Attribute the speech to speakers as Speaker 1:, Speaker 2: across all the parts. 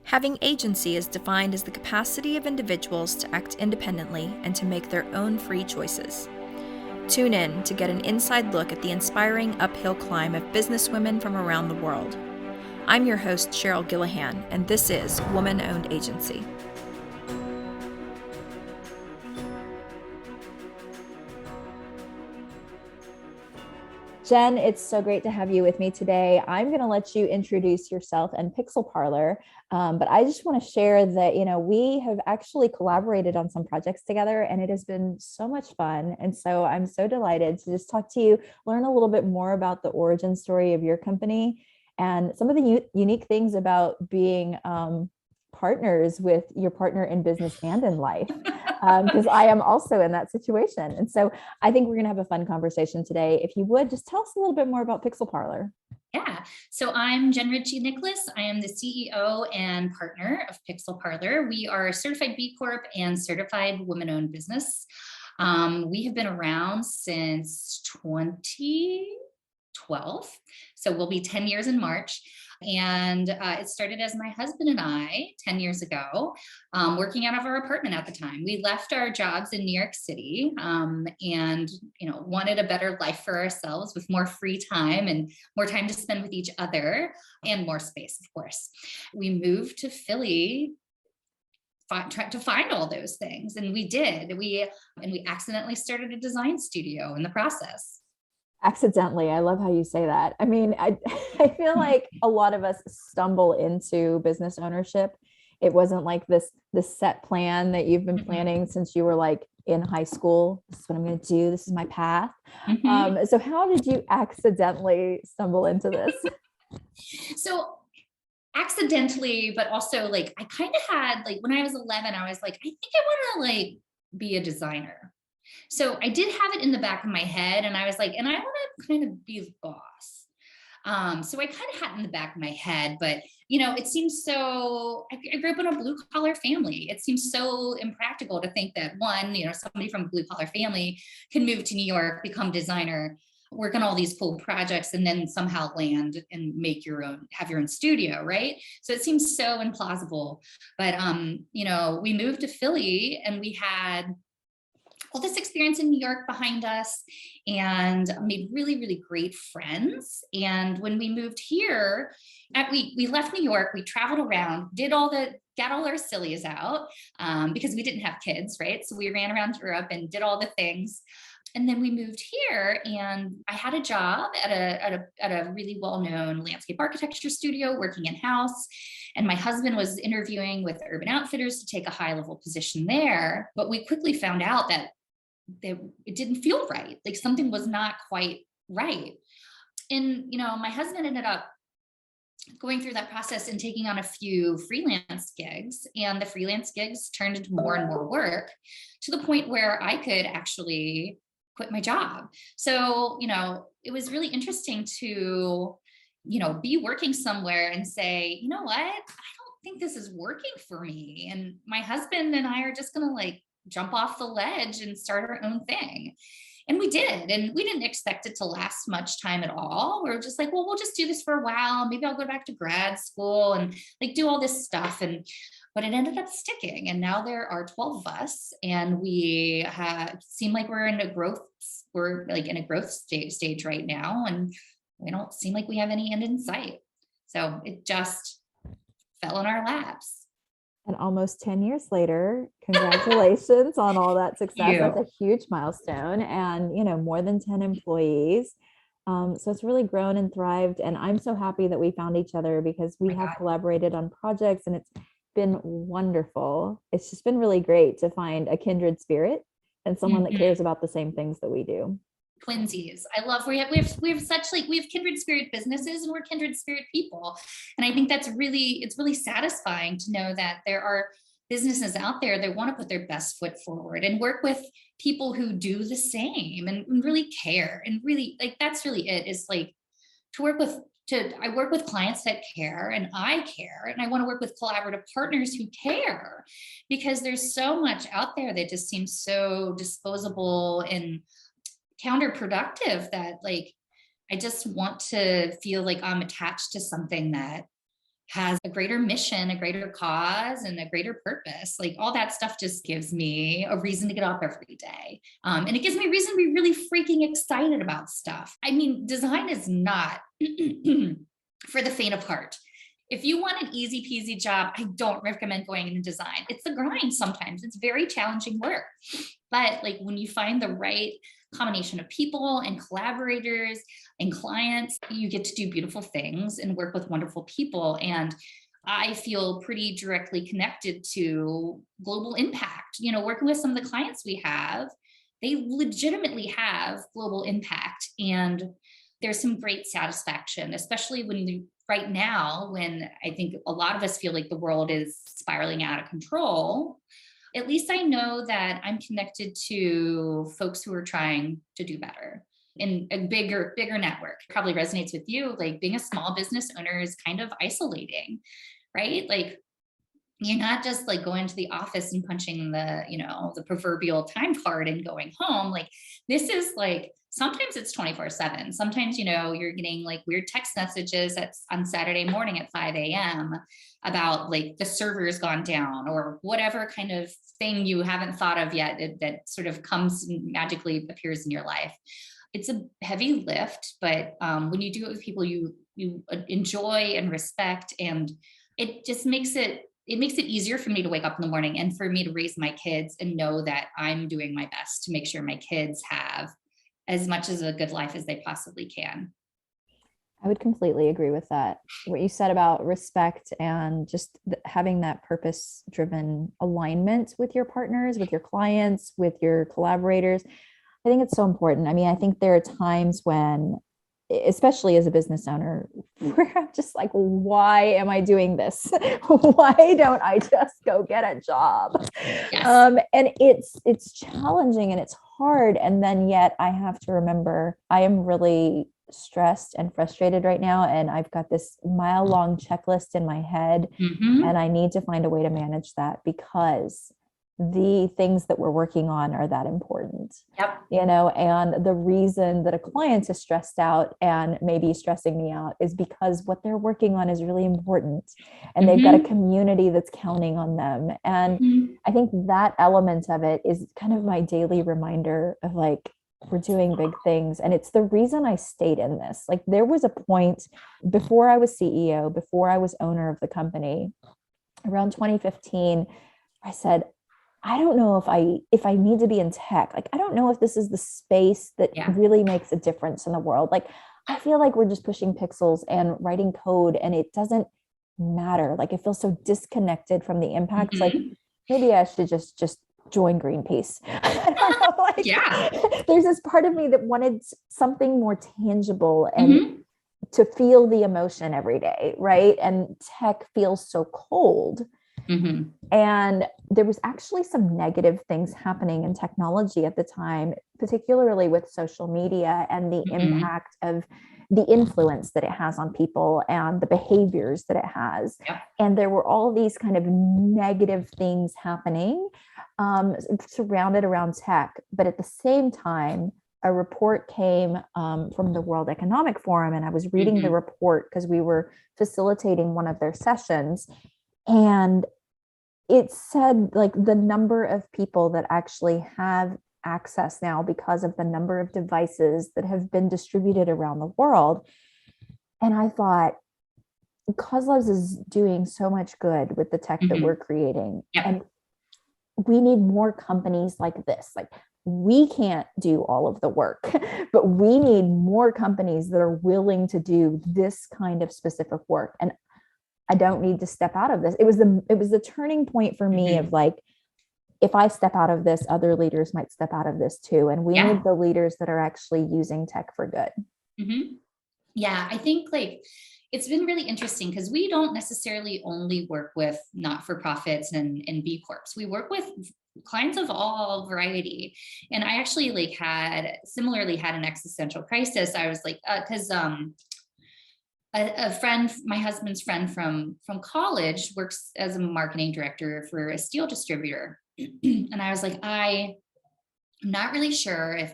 Speaker 1: Having agency is defined as the capacity of individuals to act independently and to make their own free choices. Tune in to get an inside look at the inspiring uphill climb of businesswomen from around the world. I'm your host, Cheryl Gillihan, and this is Woman-Owned Agency.
Speaker 2: Jen, it's so great to have you with me today. I'm going to let you introduce yourself and Pixel Parlor, but I just want to share that, we have actually collaborated on some projects together and it has been so much fun. And so I'm so delighted to just talk to you, learn a little bit more about the origin story of your company and some of the unique things about being partners with your partner in business and in life. Because I am also in that situation. And so I think we're going to have a fun conversation today. If you would, just tell us a little bit more about Pixel Parlor.
Speaker 3: Yeah, so I'm Jenn Richey Nicholas. I am the CEO and partner of Pixel Parlor. We are a certified B Corp and certified women-owned business. We have been around since 2012, so we'll be 10 years in March. And it started as my husband and I 10 years ago, working out of our apartment at the time. We left our jobs in New York City and wanted a better life for ourselves with more free time and more time to spend with each other and more space, of course. We moved to Philly trying to find all those things. And we did. We accidentally started a design studio in the process.
Speaker 2: Accidentally. I love how you say that. I mean, I feel like a lot of us stumble into business ownership. It wasn't like this set plan that you've been planning since you were like in high school. This is what I'm going to do. This is my path. So how did you accidentally stumble into this?
Speaker 3: So accidentally, but also like I kind of had like when I was 11, I was like, I think I want to like be a designer. So I did have it in the back of my head and I was like, and I want to kind of be the boss. So I kind of had it in the back of my head, but it seems so, I grew up in a blue collar family. It seems so impractical to think that somebody from a blue collar family can move to New York, become designer, work on all these cool projects, and then somehow land and have your own studio, right? So it seems so implausible. But, we moved to Philly and we had all this experience in New York behind us and made really, really great friends. And when we moved here, we left New York, we traveled around, got all our sillies out because we didn't have kids, right? So we ran around Europe and did all the things. And then we moved here and I had a job at a really well-known landscape architecture studio working in-house. And my husband was interviewing with Urban Outfitters to take a high-level position there. But we quickly found out that it didn't feel right. Like something was not quite right. And, my husband ended up going through that process and taking on a few freelance gigs. And the freelance gigs turned into more and more work to the point where I could actually quit my job. So, it was really interesting to, be working somewhere and say, you know what, I don't think this is working for me. And my husband and I are just going to like jump off the ledge and start our own thing. And we did. And we didn't expect it to last much time at all. We were just like, well, we'll just do this for a while. Maybe I'll go back to grad school and like do all this stuff. But it ended up sticking. And now there are 12 of us and we seem like we're in a growth stage right now. And we don't seem like we have any end in sight. So it just fell in our laps.
Speaker 2: And almost 10 years later, congratulations on all that success. That's a huge milestone and, more than 10 employees. So it's really grown and thrived. And I'm so happy that we found each other because we have collaborated on projects and it's been wonderful. It's just been really great to find a kindred spirit and someone that cares about the same things that we do.
Speaker 3: Twinsies. I love we have kindred spirit businesses and we're kindred spirit people. And I think it's really satisfying to know that there are businesses out there that want to put their best foot forward and work with people who do the same and really care. And really like, that's really it is like I work with clients that care and I care. And I want to work with collaborative partners who care because there's so much out there that just seems so disposable and counterproductive that like I just want to feel like I'm attached to something that has a greater mission, a greater cause, and a greater purpose. Like all that stuff just gives me a reason to get up every day. And it gives me a reason to be really freaking excited about stuff. I mean, design is not for the faint of heart. If you want an easy peasy job, I don't recommend going into design. It's the grind sometimes. It's very challenging work. But like when you find the right combination of people and collaborators and clients, you get to do beautiful things and work with wonderful people. And I feel pretty directly connected to global impact. You know, working with some of the clients we have, they legitimately have global impact. And there's some great satisfaction, especially right now, when I think a lot of us feel like the world is spiraling out of control. At least I know that I'm connected to folks who are trying to do better in a bigger network. Probably resonates with you. Like being a small business owner is kind of isolating, right? Like you're not just like going to the office and punching the proverbial time card and going home. Like this is like, sometimes it's 24/7. Sometimes, you're getting like weird text messages on Saturday morning at 5 a.m. about like the server's gone down or whatever kind of thing you haven't thought of yet that sort of comes and magically appears in your life. It's a heavy lift, but when you do it with people you enjoy and respect, and it just makes it easier for me to wake up in the morning and for me to raise my kids and know that I'm doing my best to make sure my kids have as much as a good life as they possibly can.
Speaker 2: I would completely agree with that. What you said about respect and just having that purpose-driven alignment with your partners, with your clients, with your collaborators. I think it's so important. I mean, I think there are times when, especially as a business owner, where I'm just like, why am I doing this? Why don't I just go get a job?
Speaker 3: Yes.
Speaker 2: And it's challenging and it's hard. And then yet I have to remember I am really stressed and frustrated right now. And I've got this mile-long checklist in my head, and I need to find a way to manage that because the things that we're working on are that important.
Speaker 3: Yep.
Speaker 2: And the reason that a client is stressed out and maybe stressing me out is because what they're working on is really important and they've got a community that's counting on them. And I think that element of it is kind of my daily reminder of like, we're doing big things. And it's the reason I stayed in this. Like there was a point before I was CEO, before I was owner of the company, around 2015, I said, I don't know if I need to be in tech. Like, I don't know if this is the space that really makes a difference in the world. Like, I feel like we're just pushing pixels and writing code and it doesn't matter. Like, it feels so disconnected from the impacts. Like, maybe I should just join Greenpeace. I don't know. Like, there's this part of me that wanted something more tangible and to feel the emotion every day, right? And tech feels so cold. And there was actually some negative things happening in technology at the time, particularly with social media and the impact of the influence that it has on people and the behaviors that it has. And there were all these kind of negative things happening surrounded around tech. But at the same time, a report came from the World Economic Forum, and I was reading the report because we were facilitating one of their sessions. And it said like the number of people that actually have access now because of the number of devices that have been distributed around the world. And I thought, Cosloves is doing so much good with the tech that we're creating. And we need more companies like this. Like we can't do all of the work, but we need more companies that are willing to do this kind of specific work. And I don't need to step out of this. It was the turning point for me of like, if I step out of this, other leaders might step out of this too. And we need the leaders that are actually using tech for good.
Speaker 3: Yeah, I think like it's been really interesting because we don't necessarily only work with not-for-profits and B Corps. We work with clients of all variety. And I actually like similarly had an existential crisis. I was like, because a friend, my husband's friend from college, works as a marketing director for a steel distributor. And I was like, I'm not really sure if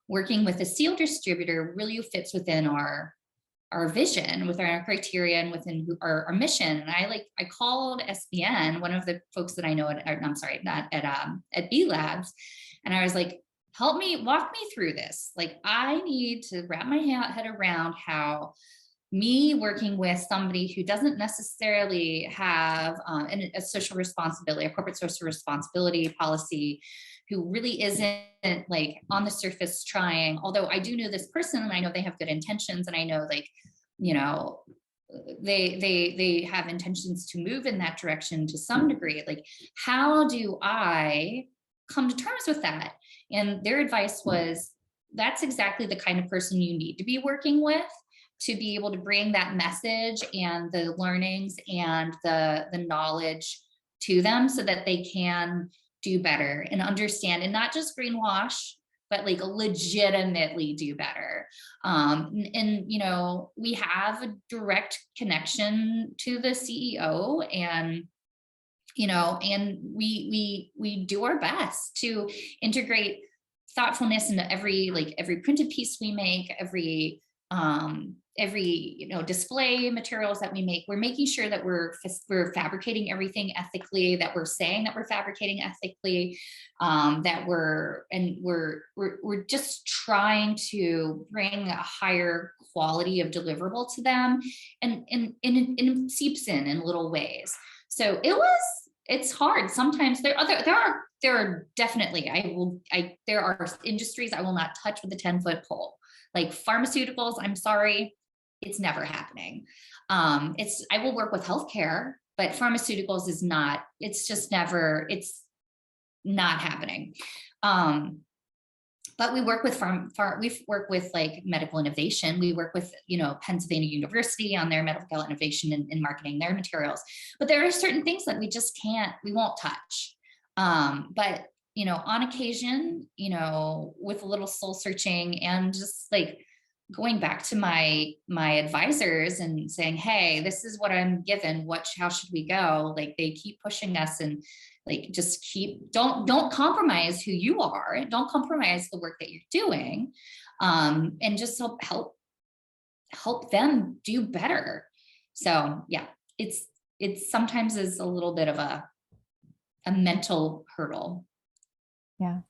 Speaker 3: working with a steel distributor really fits within our our vision, with our criteria, and within our mission. And I called SBN, one of the folks that I know at B Labs. And I was like, walk me through this. Like, I need to wrap my head around how me working with somebody who doesn't necessarily have a social responsibility, a corporate social responsibility policy, who really isn't like on the surface trying, although I do know this person and I know they have good intentions, and I know, like, you know, they have intentions to move in that direction to some degree. Like, how do I come to terms with that? And their advice was, that's exactly the kind of person you need to be working with, to be able to bring that message and the learnings and the knowledge to them, so that they can do better and understand, and not just greenwash, but like legitimately do better. And you know, we have a direct connection to the CEO, and you know, and we do our best to integrate thoughtfulness into every printed piece we make, every you know, display materials that we make. We're making sure that we're fabricating everything ethically, that we're saying that we're fabricating ethically, that we're just trying to bring a higher quality of deliverable to them, and it seeps in little ways. So it's hard. Sometimes there are definitely, there are industries I will not touch with a 10-foot pole. Like pharmaceuticals, I'm sorry, it's never happening. I will work with healthcare, but pharmaceuticals is not, it's not happening. But we work with we work with like medical innovation. We work with, you know, Pennsylvania University on their medical innovation and marketing their materials. But there are certain things that we won't touch. But you know, on occasion, you know, with a little soul searching and just like going back to my advisors and saying, hey, this is what I'm given. How should we go? Like, they keep pushing us, and like, just don't compromise who you are. Don't compromise the work that you're doing. And just help them do better. So yeah, it's sometimes is a little bit of a mental hurdle.
Speaker 2: Yeah.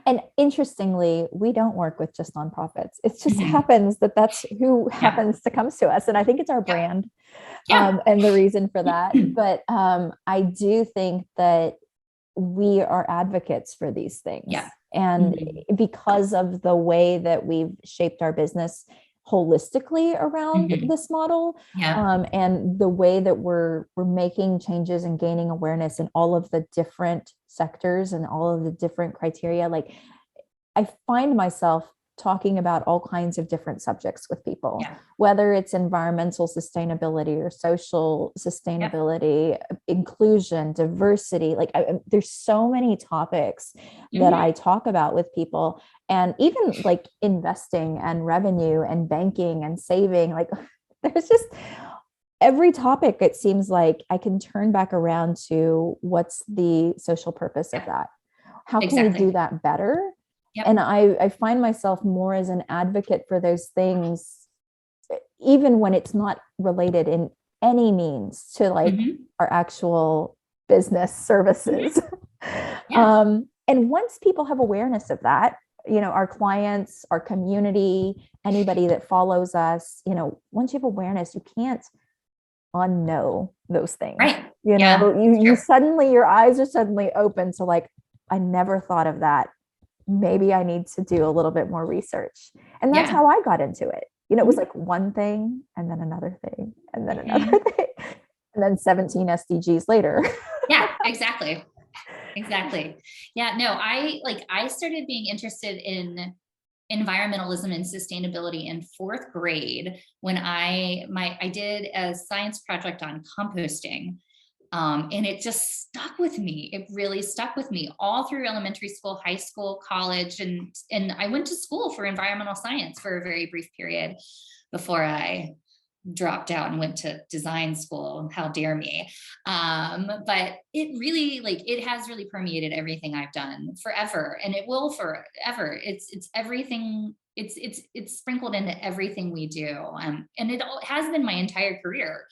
Speaker 2: And interestingly, we don't work with just nonprofits. It just happens that that's who happens to come to us. And I think it's our brand and the reason for that. But I do think that we are advocates for these things. Yeah. And because of the way that we've shaped our business holistically around this model, and the way that we're making changes and gaining awareness in all of the different sectors and all of the different criteria. Like, I find myself talking about all kinds of different subjects with people, whether it's environmental sustainability or social sustainability, inclusion, diversity. Like, there's so many topics that I talk about with people, and even like investing and revenue and banking and saving. Like, there's just every topic. It seems like I can turn back around to what's the social purpose of that? How can we do that better? Yep. And I find myself more as an advocate for those things, even when it's not related in any means to like our actual business services. And once people have awareness of that, you know, our clients, our community, anybody that follows us, you know, once you have awareness, you can't unknow those things. Right. You know, you suddenly, your eyes are suddenly open to like, I never thought of that. Maybe I need to do a little bit more research. And that's how I got into it. You know, it was like one thing and then another thing and then another thing and then 17 SDGs later.
Speaker 3: Yeah, exactly. Yeah, no, I started being interested in environmentalism and sustainability in 4th grade when I did a science project on composting. And it just stuck with me. It really stuck with me all through elementary school, high school, college. And I went to school for environmental science for a very brief period before I dropped out and went to design school. How dare me. But it really, it has really permeated everything I've done forever. And it will forever. It's everything it's sprinkled into everything we do. And it has been my entire career.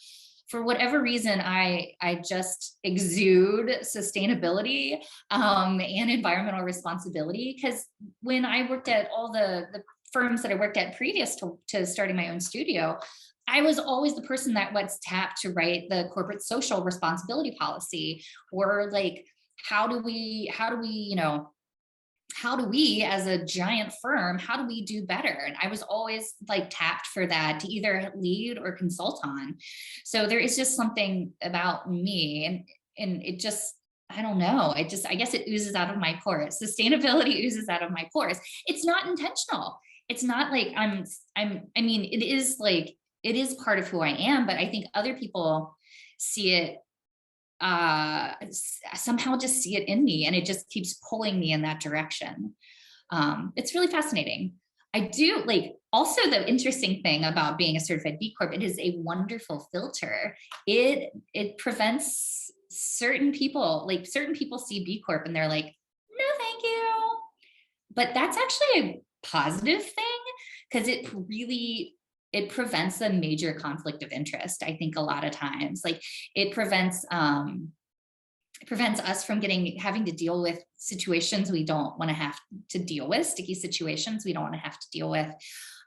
Speaker 3: For whatever reason, I just exude sustainability and environmental responsibility. Because when I worked at all the firms that I worked at previous to starting my own studio, I was always the person that was tapped to write the corporate social responsibility policy, or like, how do we, as a giant firm, how do we do better? And I was always like tapped for that to either lead or consult on. So there is just something about me, and it just, I don't know. I guess it oozes out of my pores. Sustainability oozes out of my pores. It's not intentional. It's not like it is part of who I am, but I think other people see it, somehow just see it in me, and it just keeps pulling me in that direction. It's really fascinating. I do like, also the interesting thing about being a certified B Corp, it is a wonderful filter. It prevents certain people see B Corp and they're like, no, thank you. But that's actually a positive thing, because it prevents a major conflict of interest. I think a lot of times, like, it prevents us from having to deal with situations we don't want to have to deal with, sticky situations we don't want to have to deal with.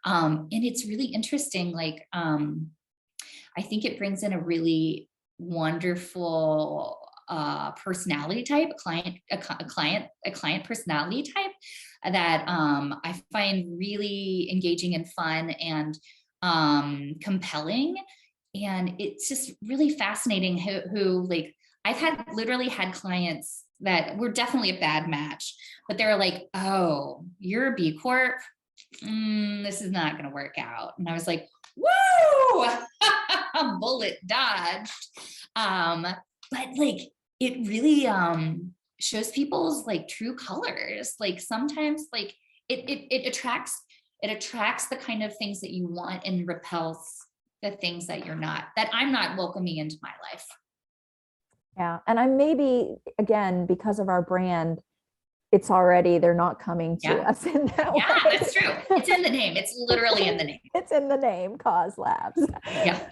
Speaker 3: And it's really interesting. Like, I think it brings in a really wonderful personality type, a client personality type that I find really engaging and fun and compelling. And it's just really fascinating who like, I've literally had clients that were definitely a bad match, but they were like, oh, you're a B Corp. This is not going to work out. And I was like, woo, bullet dodged. But like, it really shows people's like true colors. Like, sometimes like it attracts the kind of things that you want, and repels the things that I'm not welcoming into my life.
Speaker 2: Yeah. And I maybe, again, because of our brand, it's already, they're not coming to us in that way.
Speaker 3: Yeah, that's true. It's in the name. It's literally in the name.
Speaker 2: It's in the name, Cause Labs.
Speaker 3: Yeah.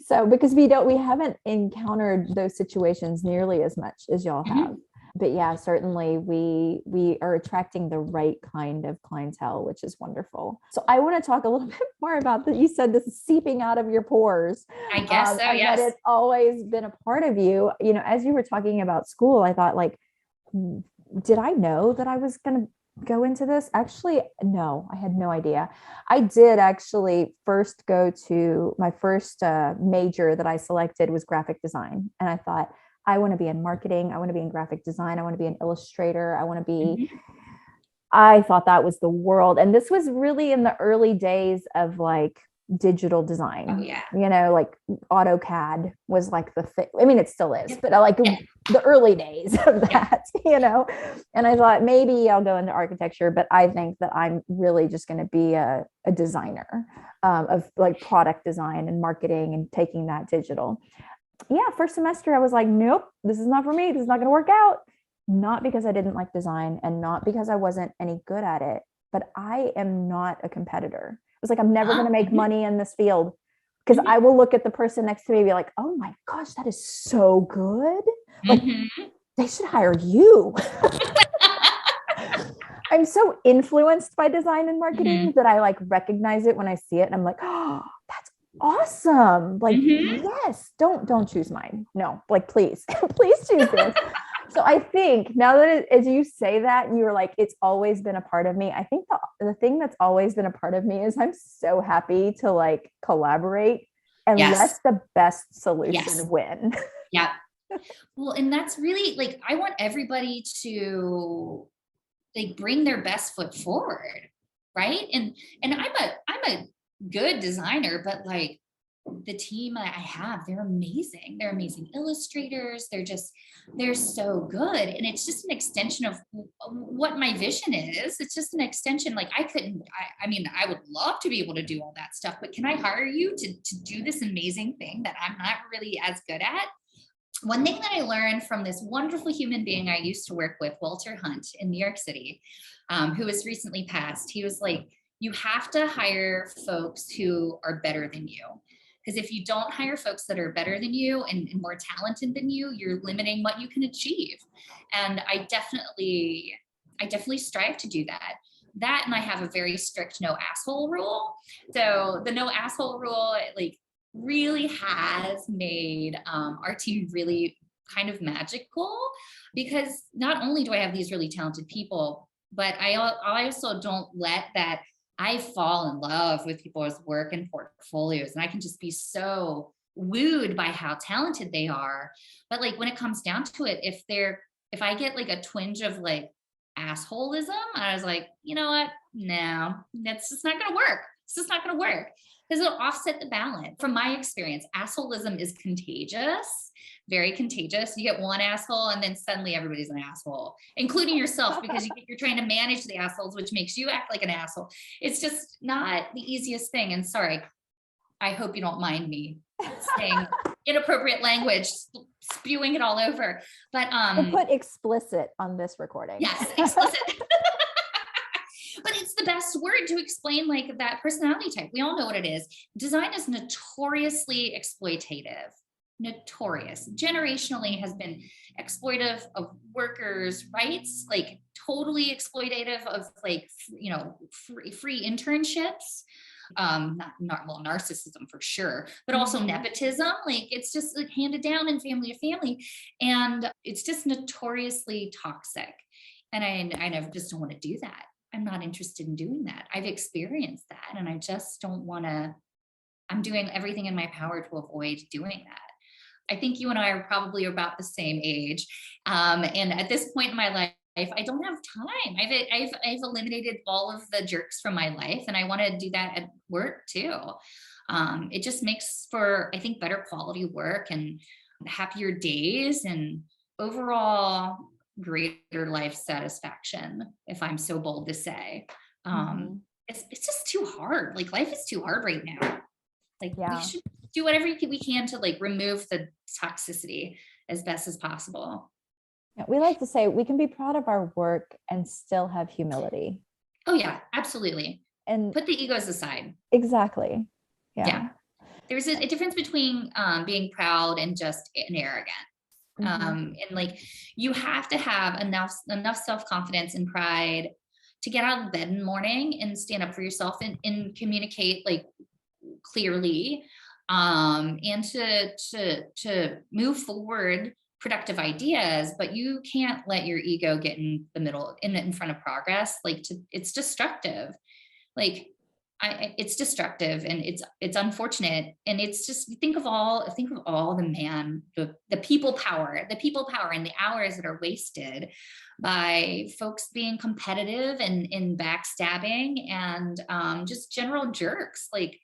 Speaker 2: So because we haven't encountered those situations nearly as much as y'all have. But yeah, certainly we are attracting the right kind of clientele, which is wonderful. So I want to talk a little bit more about that. You said this is seeping out of your pores.
Speaker 3: I guess so, yes.
Speaker 2: That it's always been a part of you. You know, as you were talking about school, I thought, like, did I know that I was going to go into this? Actually, no, I had no idea. I did actually first go to my first major that I selected was graphic design. And I thought, I want to be in marketing. I want to be in graphic design. I want to be an illustrator. I want to be, I thought that was the world. And this was really in the early days of like digital design.
Speaker 3: Oh, yeah.
Speaker 2: You know, like AutoCAD was like the thing. I mean, it still is, but like the early days of that, you know, and I thought maybe I'll go into architecture, but I think that I'm really just going to be a designer of like product design and marketing and taking that digital. Yeah, first semester, I was like, nope, this is not for me. This is not going to work out. Not because I didn't like design and not because I wasn't any good at it, but I am not a competitor. I was like, I'm never going to make money in this field, because I will look at the person next to me and be like, oh my gosh, that is so good. Like, they should hire you. I'm so influenced by design and marketing that I like recognize it when I see it. And I'm like, oh, that's awesome. Like, yes, don't choose mine. No, like, please, please choose this. So I think now that as you say that, you're like, it's always been a part of me. I think the thing that's always been a part of me is I'm so happy to like collaborate and let the best solution win.
Speaker 3: Yeah. Well, and that's really like, I want everybody to like bring their best foot forward. Right. And I'm a good designer, but like the team I have, they're amazing. They're amazing illustrators. They're so good. And it's just an extension of what my vision is. It's just an extension. Like, I mean, I would love to be able to do all that stuff, but can I hire you to do this amazing thing that I'm not really as good at? one thing that I learned from this wonderful human being I used to work with, Walter Hunt in New York City, who has recently passed, he was like, you have to hire folks who are better than you. Because if you don't hire folks that are better than you and more talented than you, you're limiting what you can achieve. And I definitely strive to do that. That, and I have a very strict no asshole rule. So the no asshole rule, like, really has made our team really kind of magical, because not only do I have these really talented people, but I also don't let that, I fall in love with people's work and portfolios, and I can just be so wooed by how talented they are. But like, when it comes down to it, if I get like a twinge of like assholism, I was like, you know what? No, that's just not going to work. It's just not going to work, because it'll offset the balance. From my experience, assholism is contagious, very contagious. You get one asshole and then suddenly everybody's an asshole, including yourself, because you're trying to manage the assholes, which makes you act like an asshole. It's just not the easiest thing. And sorry, I hope you don't mind me saying inappropriate language, spewing it all over. But
Speaker 2: we'll put explicit on this recording.
Speaker 3: Yes, explicit. But it's the best word to explain like that personality type. We all know what it is. Design is notoriously exploitative. Notorious. Generationally has been exploitive of workers' rights, like totally exploitative of like, you know, free internships. Well, narcissism for sure, but also nepotism. Like, it's just like handed down in family to family, and it's just notoriously toxic. And I just don't want to do that. I'm not interested in doing that. I've experienced that, and I just don't want to. I'm doing everything in my power to avoid doing that. I think you and I are probably about the same age, and at this point in my life, I don't have time. I've eliminated all of the jerks from my life, and I want to do that at work too. It just makes for, I think, better quality work and happier days, and overall greater life satisfaction, if I'm so bold to say. It's just too hard. Like, life is too hard right now. Like, we should do whatever we can to like remove the toxicity as best as possible.
Speaker 2: We like to say we can be proud of our work and still have humility.
Speaker 3: Oh yeah, absolutely. And put the egos aside.
Speaker 2: Exactly. Yeah.
Speaker 3: There's a difference between being proud and just an arrogant. And like, you have to have enough self-confidence and pride to get out of bed in the morning and stand up for yourself and communicate like clearly, and to move forward productive ideas. But you can't let your ego get in the middle, in front of progress. Like, it's destructive. Like, it's destructive, and it's unfortunate. And it's just, think of all the people power and the hours that are wasted by folks being competitive and backstabbing and just general jerks. Like,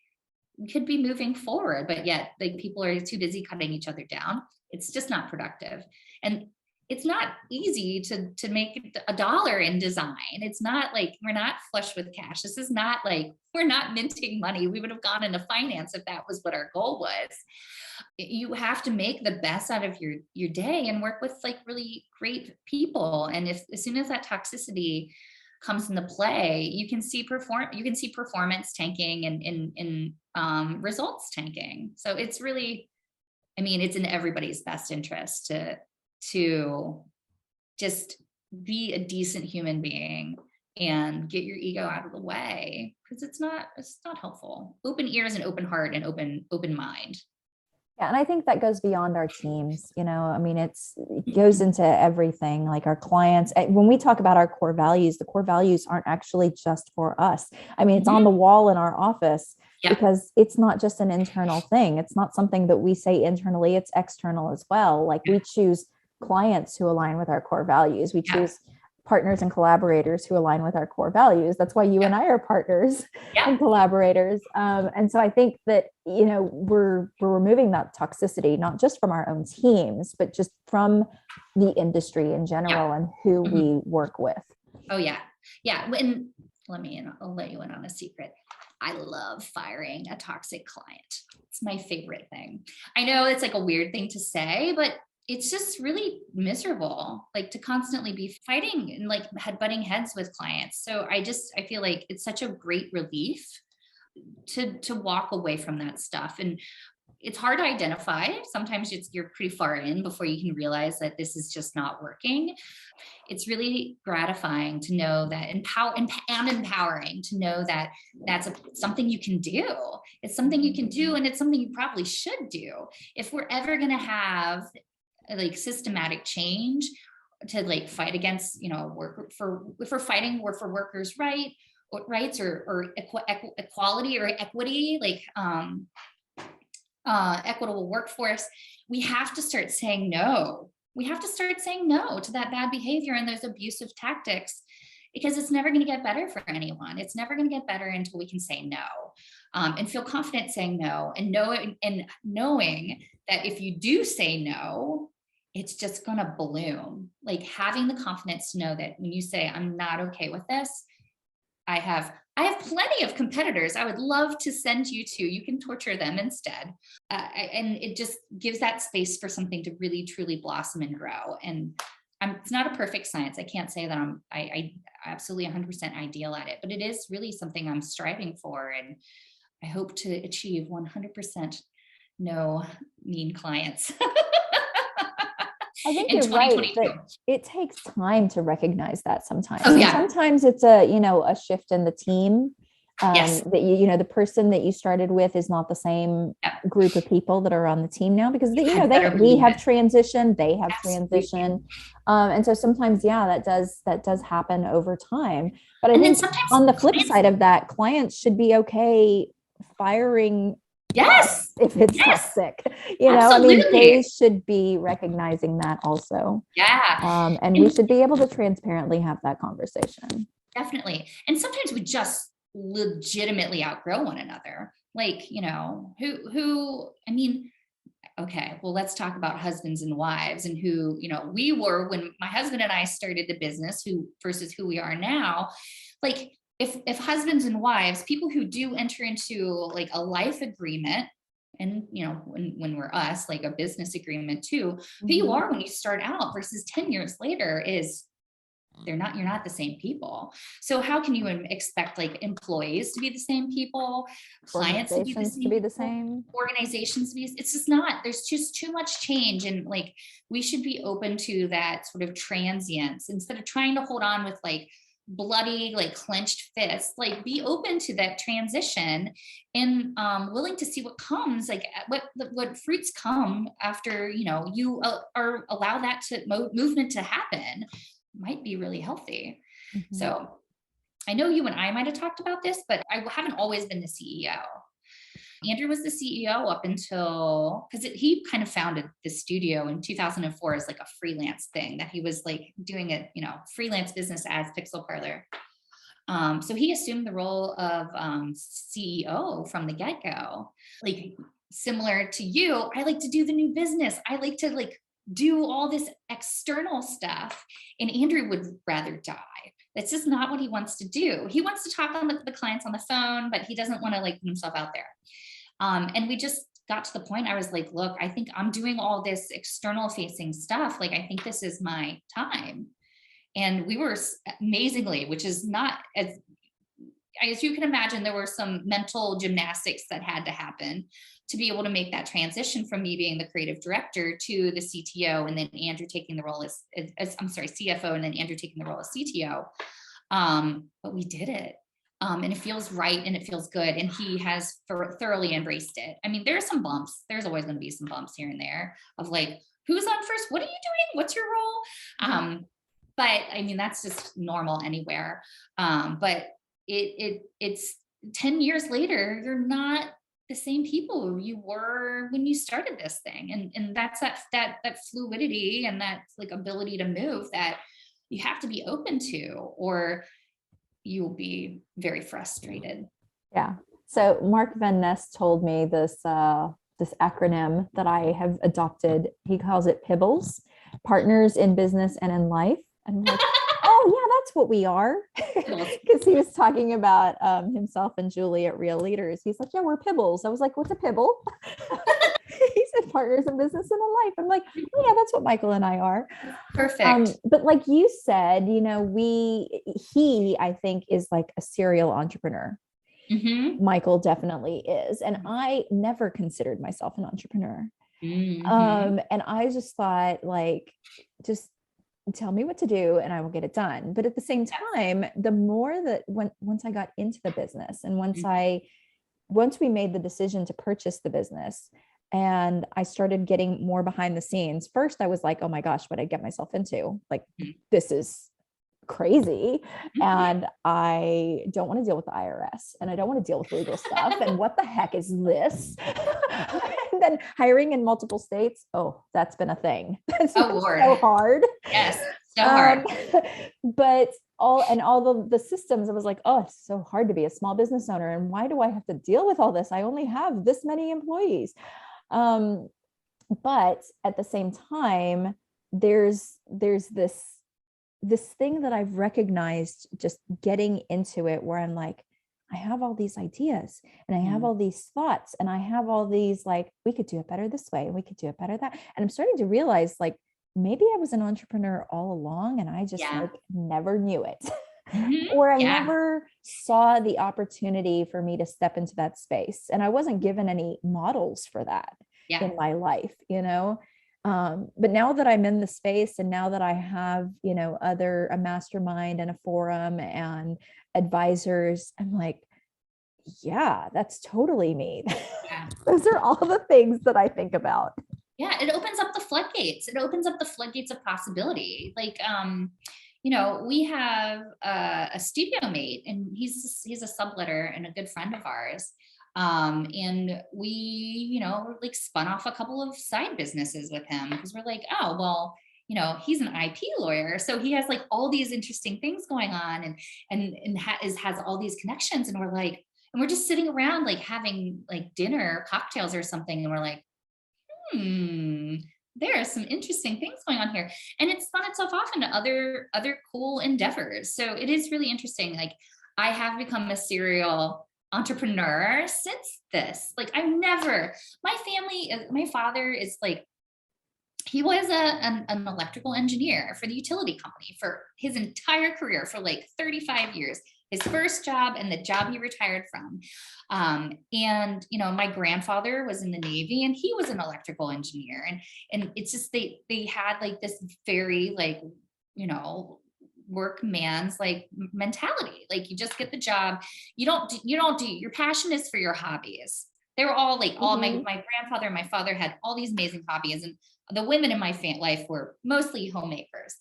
Speaker 3: we could be moving forward, but yet like people are too busy cutting each other down. It's just not productive. And it's not easy to make $1 in design. It's not like we're not flush with cash. This is not like, we're not minting money. We would have gone into finance if that was what our goal was. You have to make the best out of your day and work with like really great people. And as soon as that toxicity comes into play, you can see performance tanking and results tanking. So it's really, I mean, it's in everybody's best interest to just be a decent human being and get your ego out of the way, because it's not helpful. Open ears and open heart and open mind.
Speaker 2: Yeah. And I think that goes beyond our teams, you know, I mean, it goes into everything, like our clients. When we talk about our core values, the core values aren't actually just for us. I mean, it's on the wall in our office, because it's not just an internal thing. It's not something that we say internally, it's external as well. Like, we choose clients who align with our core values. We choose partners and collaborators who align with our core values. That's why you and I are partners and collaborators. And so I think that, you know, we're removing that toxicity, not just from our own teams, but just from the industry in general and who we work with.
Speaker 3: Oh yeah. Yeah. I'll let you in on a secret. I love firing a toxic client. It's my favorite thing. I know it's like a weird thing to say, but it's just really miserable, like to constantly be fighting and like butting heads with clients. So I feel like it's such a great relief to walk away from that stuff. And it's hard to identify. Sometimes you're pretty far in before you can realize that this is just not working. It's really gratifying to know that and empowering to know that that's something you can do. It's something you can do, and it's something you probably should do. If we're ever going to have like systematic change to like fight against, if we're fighting for workers' rights or equality or equity, like equitable workforce, we have to start saying no. We have to start saying no to that bad behavior and those abusive tactics, because it's never going to get better for anyone. It's never going to get better until we can say no, and feel confident saying no, and knowing that if you do say no, it's just going to bloom. Like having the confidence to know that when you say, I'm not okay with this, I have plenty of competitors I would love to send you to. You can torture them instead. And it just gives that space for something to really, truly blossom and grow. And it's not a perfect science. I can't say that I absolutely 100% ideal at it, but it is really something I'm striving for. And I hope to achieve 100% no mean clients.
Speaker 2: I think you're right that it takes time to recognize that sometimes.
Speaker 3: Oh, yeah.
Speaker 2: Sometimes it's a shift in the team.
Speaker 3: Yes.
Speaker 2: That the person that you started with is not the same group of people that are on the team now, because we have transitioned, they have transitioned. And so sometimes, that does happen over time. But I think on the flip side of that, clients should be okay firing if it's toxic, they should be recognizing that also.
Speaker 3: Yeah.
Speaker 2: And we should be able to transparently have that conversation.
Speaker 3: Definitely. And sometimes we just legitimately outgrow one another. Like, okay, well, let's talk about husbands and wives and who, we were when my husband and I started the business versus who we are now. Like, if husbands and wives, people who do enter into like a life agreement, and when we're us, like a business agreement too, who you are when you start out versus 10 years later is you're not the same people. So how can you expect like employees to be the same people, clients to be the same, organizations to be, it's just not, there's just too much change. And like, we should be open to that sort of transience instead of trying to hold on with like bloody, like clenched fists. Like be open to that transition and willing to see what comes, like what fruits come after, you are allow that movement to happen. Might be really healthy. Mm-hmm. So I know you and I might have talked about this, but I haven't always been the CEO. Andrew was the CEO up until, because he kind of founded the studio in 2004 as like a freelance thing that he was like doing a, freelance business as Pixel Parlor. So he assumed the role of CEO from the get-go. Like similar to you, I like to do the new business. I like to like do all this external stuff. And Andrew would rather die. That's just not what he wants to do. He wants to talk on the clients on the phone, but he doesn't want to like put himself out there. And we just got to the point, I was like, look, I think I'm doing all this external facing stuff. Like, I think this is my time. And we were amazingly, which is not as you can imagine, there were some mental gymnastics that had to happen to be able to make that transition from me being the creative director to the CTO, and then Andrew taking the role as CFO, and then Andrew taking the role as CTO. But we did it. And it feels right and it feels good. And he has thoroughly embraced it. I mean, there are some bumps. There's always going to be some bumps here and there of like, who's on first? What are you doing? What's your role? But I mean, that's just normal anywhere. But it's 10 years later, you're not the same people you were when you started this thing. And that's that fluidity and that like ability to move that you have to be open to, or you'll be very frustrated.
Speaker 2: Yeah. So Mark Van Ness told me this acronym that I have adopted. He calls it PIBBLES, Partners in Business and in Life. And I'm like, oh yeah, that's what we are. Because he was talking about himself and Julie at Real Leaders. He's like, yeah, we're PIBBLES. I was like, what's a PIBBLE? He said partners in business and in life. I'm like, oh yeah, that's what Michael and I are.
Speaker 3: Perfect.
Speaker 2: But like you said, he, I think, is like a serial entrepreneur.
Speaker 3: Mm-hmm.
Speaker 2: Michael definitely is. And I never considered myself an entrepreneur.
Speaker 3: Mm-hmm.
Speaker 2: And I just thought, like, just tell me what to do and I will get it done. But at the same time, the more that once I got into the business and once we made the decision to purchase the business and I started getting more behind the scenes, first I was like, oh my gosh, what I get myself into? Like, this is crazy. And I don't want to deal with the IRS and I don't want to deal with legal stuff. And what the heck is this? And then hiring in multiple states. Oh, that's been a thing. That's
Speaker 3: Oh
Speaker 2: been
Speaker 3: Lord.
Speaker 2: so hard.
Speaker 3: Yes, so hard.
Speaker 2: But all the systems, I was like, oh, it's so hard to be a small business owner. And why do I have to deal with all this? I only have this many employees. But at the same time, there's this thing that I've recognized just getting into it where I'm like, I have all these ideas and I have all these thoughts and I have all these, like, we could do it better this way and we could do it better that. And I'm starting to realize, like, maybe I was an entrepreneur all along and I just like never knew it. Or I never saw the opportunity for me to step into that space. And I wasn't given any models for that in my life, but now that I'm in the space and now that I have, a mastermind and a forum and advisors, I'm like, yeah, that's totally me. Those are all the things that I think about.
Speaker 3: Yeah, it opens up the floodgates. It opens up the floodgates of possibility. Like, we have a studio mate, and he's a subletter and a good friend of ours. And we, like spun off a couple of side businesses with him because we're like, oh, well, he's an IP lawyer. So he has like all these interesting things going on and has all these connections. And we're just sitting around like having like dinner, cocktails or something. And we're like, there are some interesting things going on here. And it's spun itself off into other cool endeavors. So it is really interesting. Like, I have become a serial entrepreneur since this. Like, my father is like, he was an electrical engineer for the utility company for his entire career for like 35 years. His first job and the job he retired from. And, my grandfather was in the Navy and he was an electrical engineer. And it's just, they had like this very like, workman's like mentality. Like, you just get the job. You don't do, your passion is for your hobbies. They were all like, my grandfather and my father had all these amazing hobbies. And the women in my life were mostly homemakers.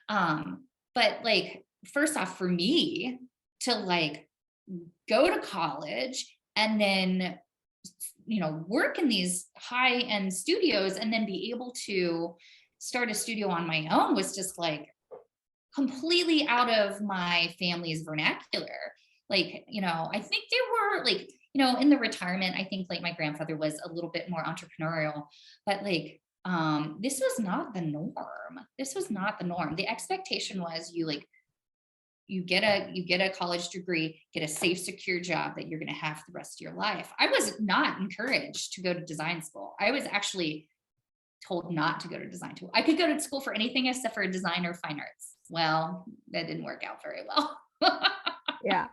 Speaker 3: But like, first off, for me, to like go to college and then, work in these high-end studios and then be able to start a studio on my own was just like completely out of my family's vernacular. Like, I think there were like, in the retirement, I think like my grandfather was a little bit more entrepreneurial, but like, this was not the norm. This was not the norm. The expectation was you get a college degree, get a safe, secure job that you're going to have for the rest of your life. I was not encouraged to go to design school. I was actually told not to go to design school. I could go to school for anything except for design or fine arts. Well, that didn't work out very well.
Speaker 2: Yeah.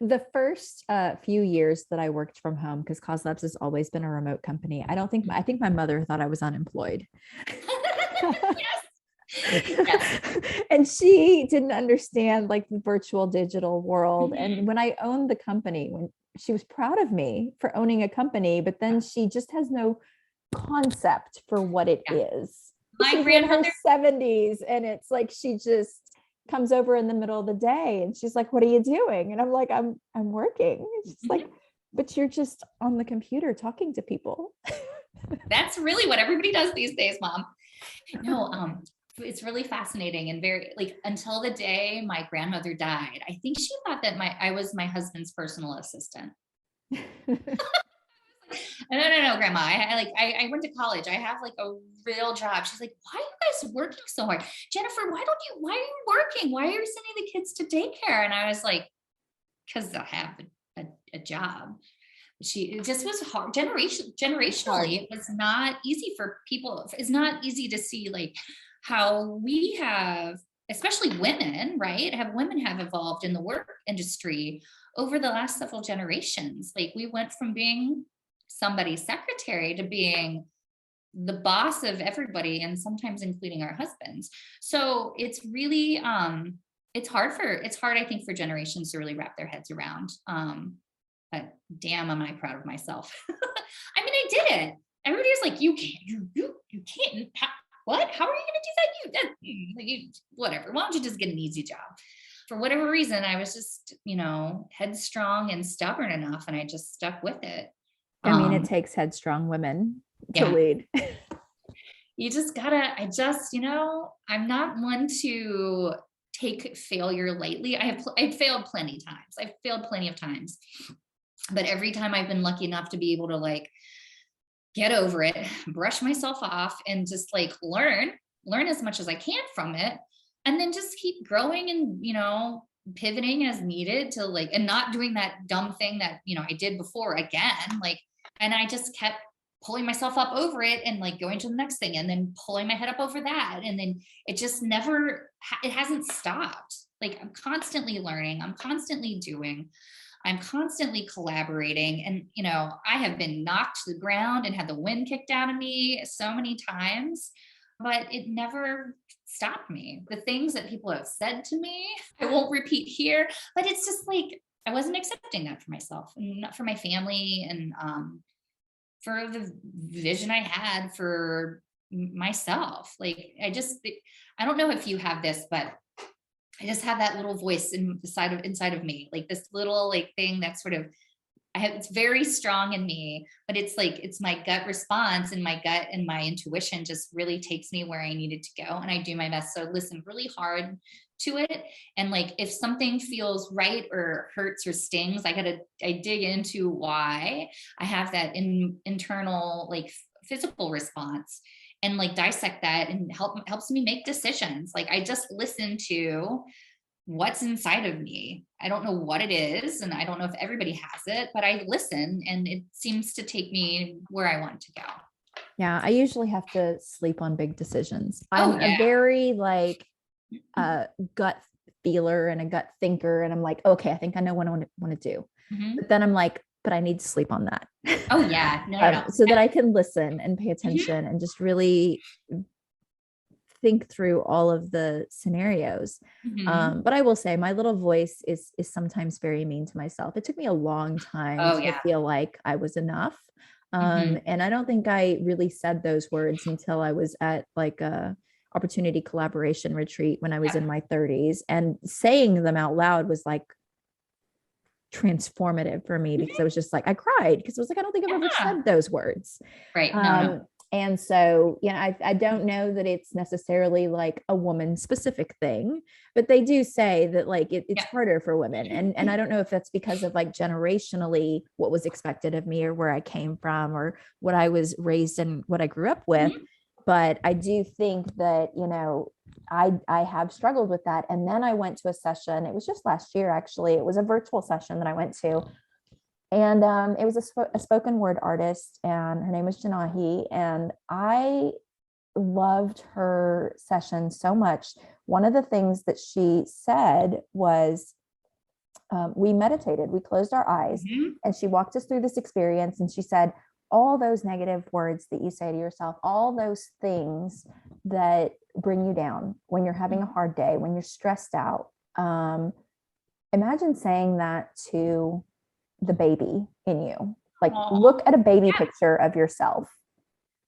Speaker 2: The first few years that I worked from home, because Cause Labs has always been a remote company. I think my mother thought I was unemployed.
Speaker 3: Yes. Yes.
Speaker 2: And she didn't understand like the virtual digital world. And when I owned the company, when she was proud of me for owning a company, but then she just has no concept for what it is. She's in her 70s and it's like she just comes over in the middle of the day and she's like, what are you doing? And I'm like, I'm working. And she's like, but you're just on the computer talking to people.
Speaker 3: That's really what everybody does these days, Mom. No, it's really fascinating and very like until the day my grandmother died. I think she thought that I was my husband's personal assistant. No, Grandma. I went to college. I have like a real job. She's like, why are you guys working so hard? Jennifer, why are you working? Why are you sending the kids to daycare? And I was like, because I have a job. it just was hard. Generationally, it was not easy for people. It's not easy to see like how we have, especially women, right? Women have evolved in the work industry over the last several generations. Like we went from being somebody's secretary to being the boss of everybody, and sometimes including our husbands. So it's really, it's hard, I think, for generations to really wrap their heads around. But damn, am I proud of myself. I mean, I did it. Everybody was like, you can't, you can't, what? How are you going to do that? Whatever. Why don't you just get an easy job? For whatever reason, I was just, headstrong and stubborn enough, and I just stuck with it.
Speaker 2: I mean, it takes headstrong women to lead.
Speaker 3: You just gotta, I'm not one to take failure lightly. I've failed plenty of times. I've failed plenty of times, but every time I've been lucky enough to be able to like get over it, brush myself off, and just like learn as much as I can from it. And then just keep growing and, pivoting as needed to like, and not doing that dumb thing that, I did before again, like, and I just kept pulling myself up over it and like going to the next thing and then pulling my head up over that. And then it just it hasn't stopped. Like I'm constantly learning, I'm constantly doing, I'm constantly collaborating. And, I have been knocked to the ground and had the wind kicked out of me so many times, but it never stopped me. The things that people have said to me, I won't repeat here, but it's just like, I wasn't accepting that for myself and not for my family. And, for the vision I had for myself. Like, I don't know if you have this, but I just have that little voice inside of me, like this little like thing that's sort of, it's very strong in me, but it's like, it's my gut response, and my gut and my intuition just really takes me where I needed to go. And I do my best. So listen really hard to it. And like, if something feels right or hurts or stings, I dig into why. I have that internal, like physical response, and like dissect that, and helps me make decisions. Like I just listen to what's inside of me. I don't know what it is, and I don't know if everybody has it, but I listen, and it seems to take me where I want to go.
Speaker 2: Yeah. I usually have to sleep on big decisions. I'm a very like gut feeler and a gut thinker. And I'm like, okay, I think I know what I want to do. Mm-hmm. But then I'm like, but I need to sleep on that.
Speaker 3: Oh yeah. No.
Speaker 2: So that I can listen and pay attention, and just really think through all of the scenarios. Mm-hmm. But I will say my little voice is sometimes very mean to myself. It took me a long time to feel like I was enough. And I don't think I really said those words until I was at like a opportunity collaboration retreat when I was in my 30s, and saying them out loud was like transformative for me, because I was just like, I cried because I was like, I don't think I've ever said those words.
Speaker 3: Right. No.
Speaker 2: And so, I don't know that it's necessarily like a woman specific thing, but they do say that like it's harder for women. And I don't know if that's because of like generationally what was expected of me, or where I came from, or what I was raised and what I grew up with. Mm-hmm. But I do think that, I have struggled with that. And then I went to a session. It was just last year, actually. It was a virtual session that I went to. And it was a spoken word artist, and her name was Janahi. And I loved her session so much. One of the things that she said was, we meditated, we closed our eyes, mm-hmm. and she walked us through this experience. And she said, all those negative words that you say to yourself, all those things that bring you down when you're having a hard day, when you're stressed out, imagine saying that to the baby in you. Like, look at a baby picture of yourself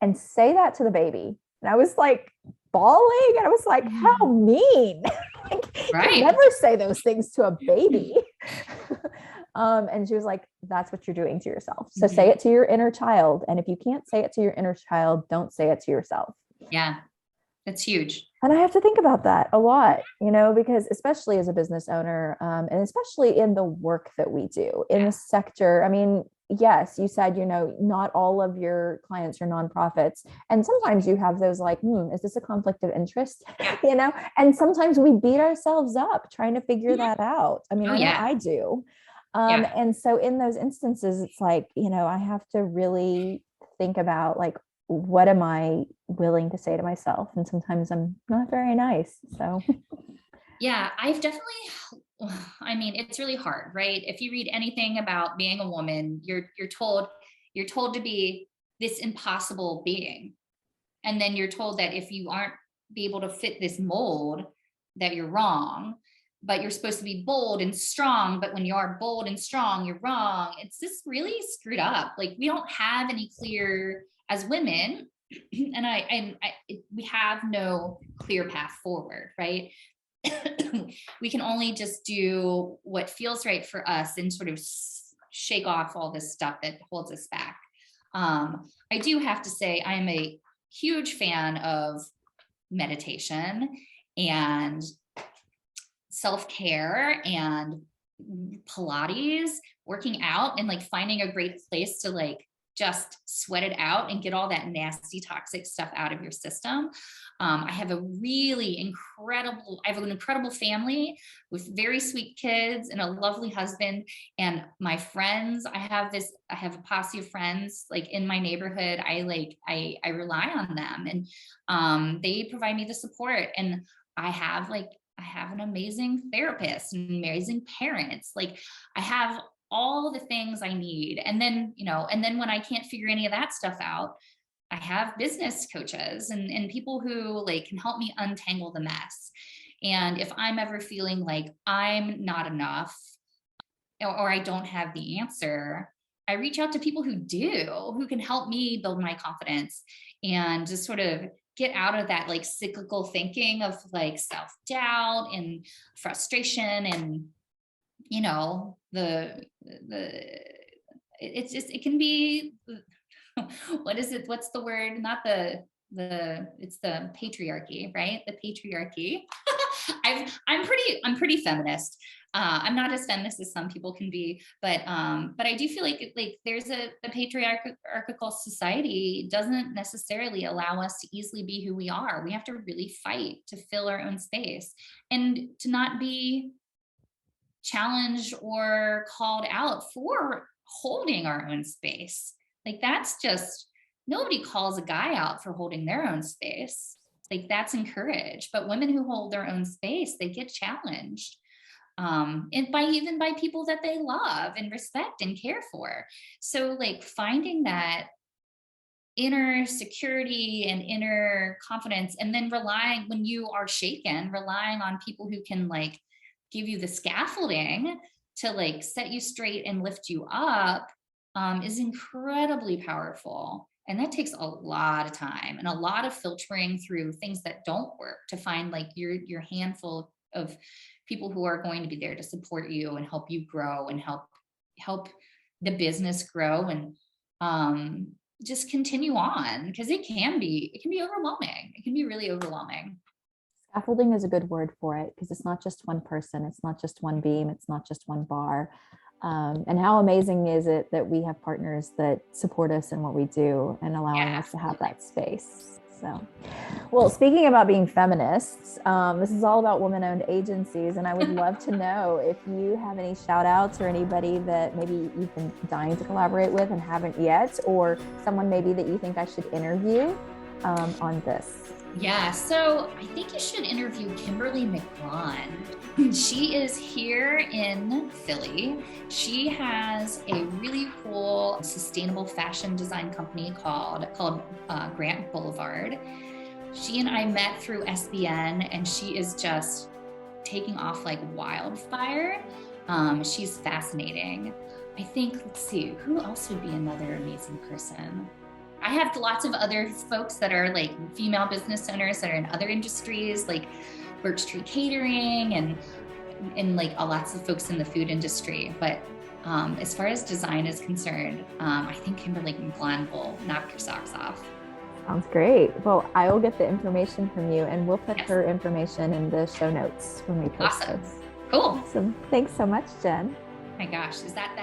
Speaker 2: and say that to the baby. And I was like bawling, and I was like, how mean. Like, you never say those things to a baby. And she was like, that's what you're doing to yourself. So say it to your inner child. And if you can't say it to your inner child, don't say it to yourself.
Speaker 3: Yeah, that's huge.
Speaker 2: And I have to think about that a lot, because especially as a business owner, and especially in the work that we do in the sector. I mean, yes, you said, not all of your clients are nonprofits. And sometimes you have those like, is this a conflict of interest? And sometimes we beat ourselves up trying to figure that out. I mean, I know I do.
Speaker 3: Yeah.
Speaker 2: And so in those instances, it's like, I have to really think about like, what am I willing to say to myself? And sometimes I'm not very nice. So
Speaker 3: Yeah, I've definitely, I mean, it's really hard, right? If you read anything about being a woman, you're told to be this impossible being. And then you're told that if you aren't be able to fit this mold, that you're wrong. But you're supposed to be bold and strong. But when you are bold and strong, you're wrong. It's just really screwed up. Like we don't have any clear, as women, we have no clear path forward, right? We can only just do what feels right for us and sort of shake off all this stuff that holds us back. I do have to say, I am a huge fan of meditation and self-care and Pilates, working out, and like finding a great place to like just sweat it out and get all that nasty toxic stuff out of your system. I have an incredible family with very sweet kids and a lovely husband. And my friends, I have a posse of friends like in my neighborhood. I rely on them, and they provide me the support. And I have an amazing therapist and amazing parents. Like I have all the things I need. And then when I can't figure any of that stuff out, I have business coaches and people who like can help me untangle the mess. And if I'm ever feeling like I'm not enough or I don't have the answer, I reach out to people who can help me build my confidence and just sort of get out of that like cyclical thinking of like self-doubt and frustration and it can be what's the word, not it's the patriarchy, right? The patriarchy. I'm pretty feminist. I'm not as feminist as some people can be, but I do feel like there's the patriarchal society doesn't necessarily allow us to easily be who we are. We have to really fight to fill our own space and to not be challenged or called out for holding our own space. Like that's just, nobody calls a guy out for holding their own space. Like that's encouraged, but women who hold their own space, they get challenged. And by people that they love and respect and care for. So like finding that inner security and inner confidence, and then relying when you are shaken, relying on people who can like give you the scaffolding to like set you straight and lift you up, is incredibly powerful. And that takes a lot of time and a lot of filtering through things that don't work to find like your handful of people who are going to be there to support you and help you grow and help the business grow and just continue on, because it can be overwhelming. It can be really overwhelming.
Speaker 2: Scaffolding is a good word for it, because it's not just one person, it's not just one beam, it's not just one bar. And how amazing is it that we have partners that support us in what we do and allowing us to have that space. So, well, speaking about being feminists, this is all about women-owned agencies, and I would love to know if you have any shout outs or anybody that maybe you've been dying to collaborate with and haven't yet, or someone maybe that you think I should interview on this.
Speaker 3: Yeah, so I think you should interview Kimberly McGrawn. She is here in Philly. She has a really cool sustainable fashion design company called Grant Boulevard. She and I met through SBN, and she is just taking off like wildfire. She's fascinating. I think, let's see, who else would be another amazing person? I have lots of other folks that are like female business owners that are in other industries, like Birch Tree Catering and like lots of folks in the food industry. But as far as design is concerned, I think Kimberly McGrawn will knock your socks off.
Speaker 2: Sounds great. Well, I will get the information from you, and we'll put her information in the show notes when we post this.
Speaker 3: Cool.
Speaker 2: Awesome. Thanks so much, Jen.
Speaker 3: My gosh, is that?